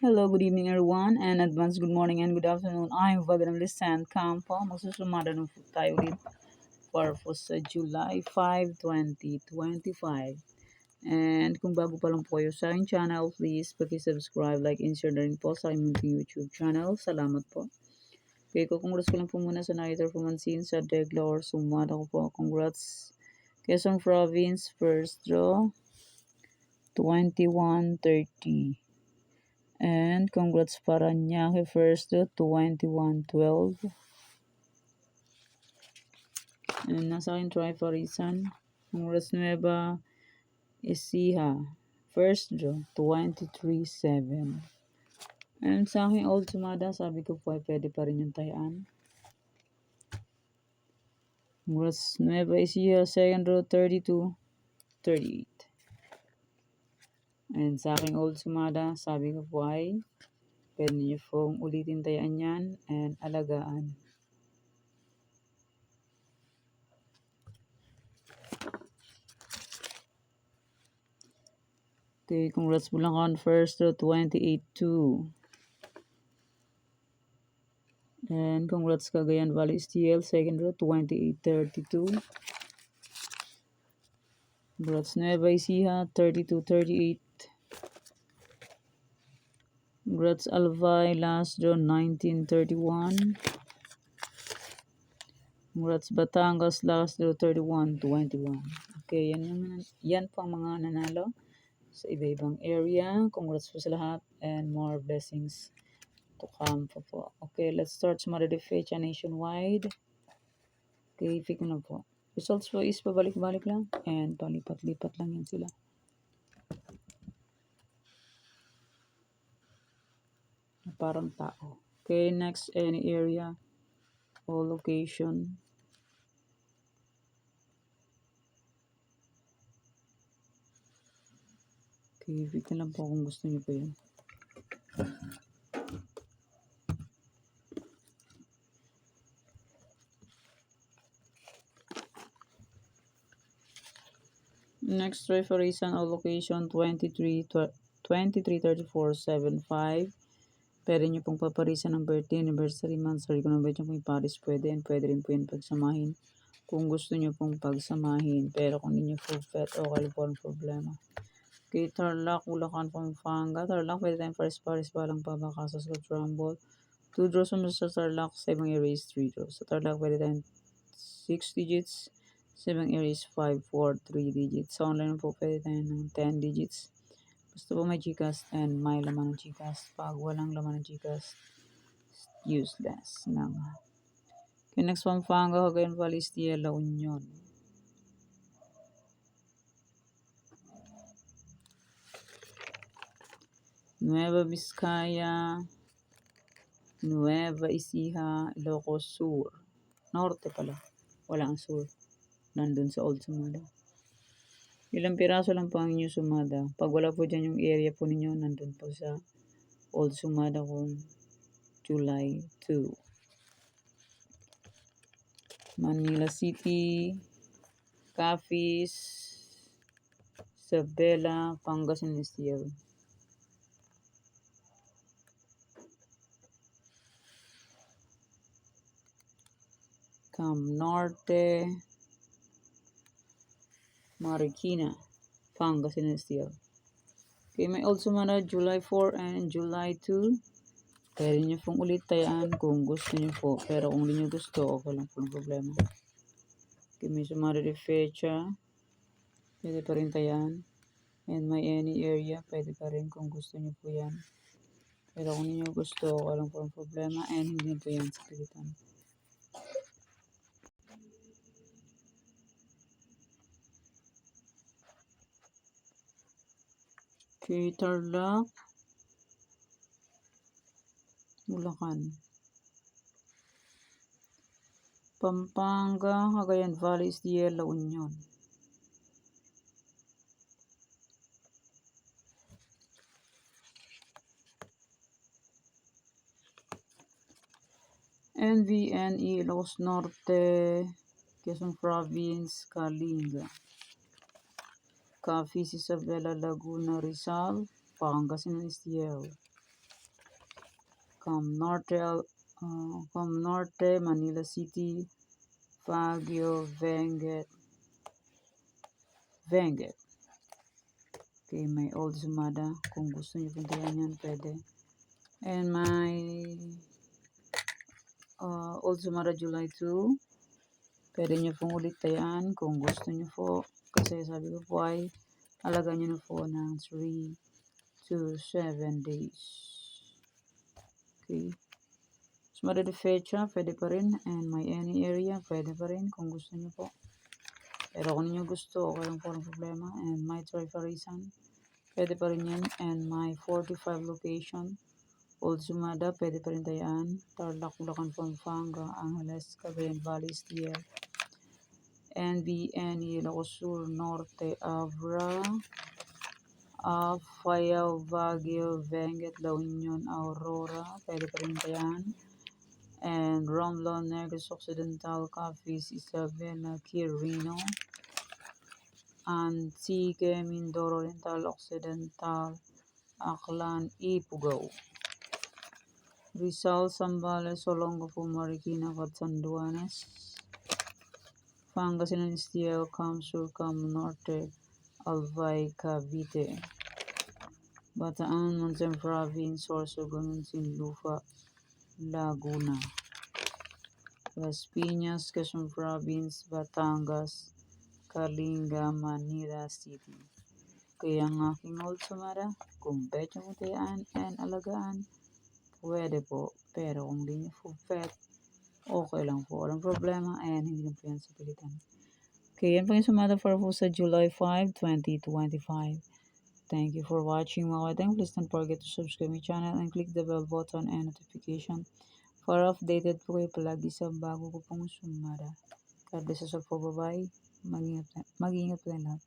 Hello, good evening everyone, and advance good morning and good afternoon. I'm Vaganam Lisan Campo. Magsusumada ng tayo ulit para po sa July 5, 2025. And kung bago pa lang po kayo sa aking channel, please paki-subscribe, like, and share na rin po sa aking YouTube channel. Salamat po. Okay, congrats ko lang po muna sa nakita pumansin sa Degla or Sumada ko po. Congrats. Quezon Province, first draw, 2130. And congrats Paranaque, first draw, 2112. And nasa akin Trifarisan. Congrats Nueva Ecija, first draw, 23-7. And sa aking old sumada, sabi ko po ay pwede pa rin yung tayaan. Congrats Nueva Ecija, second draw, 32-38. And sa aking old sumada, sabi ko po ay pwede niyo pong ulitin tayaan yan and alagaan. Okay, congrats Bulacan, first draw, 28-2. And congrats Cagayan Valley STL, second draw, 28-32. Congrats Nueva Ecija, 32-38. Congrats Alvay, last draw, 19-31. Congrats Batangas, last draw, 31-21. Okay, yan po ang mga nanalo sa iba-ibang area. Congrats po sa lahat and more blessings to come po. Okay, let's start Sumada de Fecha nationwide. Okay, pick na po. Results po is pabalik-balik lang and palipat-lipat lang yan sila. Parang tao. Okay, next, any area or location. Okay, pick na lang po kung gusto niyo po yun. Next, try for reason or location 23-34-75. Pwede nyo pong paparisan ng birthday, anniversary, month, sorry kung naman nyo pong iparis, pwede. And pwede rin po yun pagsamahin kung gusto nyo pong pagsamahin. Pero kung hindi nyo full pet, okay po ang problema. Okay, Tarlac, Bulacan, Pampanga. Tarlac, pwede tayong first paris, balang pabakasas ko, Trumbull. 2 draws mo sa Tarlac, 7 erase, 3 draws. Sa Tarlac, pwede tayong 6 digits, 7 erase, 5, 4, 3 digits. Sa online po, pwede tayong ng 10 digits. Basta po may Gcash and may laman ng Gcash. Pag walang laman ng Gcash, useless. Okay, next one, Pampanga, Cagayan Valley, La Union. Nueva Vizcaya, Nueva Ecija, Ilocos Sur. Norte pala. Wala ang sur. Nandun sa Old Sumada. Ilang piraso lang po ang inyong sumada. Pag wala po dyan yung area po ninyo, nandun po sa Old Sumada kung July 2. Manila City, Capiz, Isabela, Pangasinan Steel. Cam Norte, Marikina, Pangasinan Steel. Okay, may Old Sumada July 4 and July 2. Pwede nyo pong ulit tayaan kung gusto nyo po. Pero kung hindi nyo gusto, okay lang po ng problema. Okay, may Sumada de Fecha. Pwede pa rin tayaan. And may any area, pwede pa rin kung gusto nyo po yan. Pero kung hindi nyo gusto, okay lang po ng problema. And hindi po yan sa pilitan. Okay, Tarlac, Bulacan. Pampanga, Cagayan Valley, La Union. NVNE, Ilocos Norte, Quezon Province, Kalinga. Capiz, Isabela, Laguna, Rizal, Pangasinan STL. Cam Norte, Manila City, Baguio, Benguet. Okay, may Old Sumada. Kung gusto niyo puntahan yan, pwede. And my Old Sumada July 2. Pwede niyo pong ulit tayaan kung gusto niyo po. Kasi sabi ko po ay alaga niyo na po ng 3 to 7 days. Okay. Sumada de Fecha, pwede pa rin. And my any area, pwede pa rin kung gusto niyo po. Pero kung niyo gusto, okay lang po ng problema. And my Trifarisan, pwede pa rin yan. And my 45 location, Old Sumada, pwede pa rin tayaan. Tarlac, Bulacan, Pampanga, Angeles, Cagayan Valley, Stier, NBN, Ilocos Sur, Norte, Abra, Fayao, Baguio, Benguet, La Union, Aurora, pwede pa rin tayaan. And Romblon, Negros Occidental, Capiz, Isabela, Quirino, Antique, Mindoro Oriental, Occidental, Aklan, Ipugao, Rizal, Zambales, Olongapo, Marikina, Catanduanes, Pangasinan, Estiel, Camsur, Cam Norte, Albay, Cavite, Bataan, Montes Province, Sorsogon, Sinlupa, Laguna, Las Piñas, Quezon Province, Batangas, Kalinga, Manila City. Kaya ang aking Old Sumada, kung pet nyo mutayaan and alagaan, pwede po. Pero kung di nyo po pet, okay lang po. Walang problema and hindi na po yan sa pilitan. Okay, yan po yung Sumada for po sa July 5, 2025. Thank you for watching mga kadeng. Please don't forget to subscribe my channel and click the bell button and notification para updated po kayo palagi sa bago ko pong Sumada. God bless us all po. Bye-bye. Mag-ingat po lahat.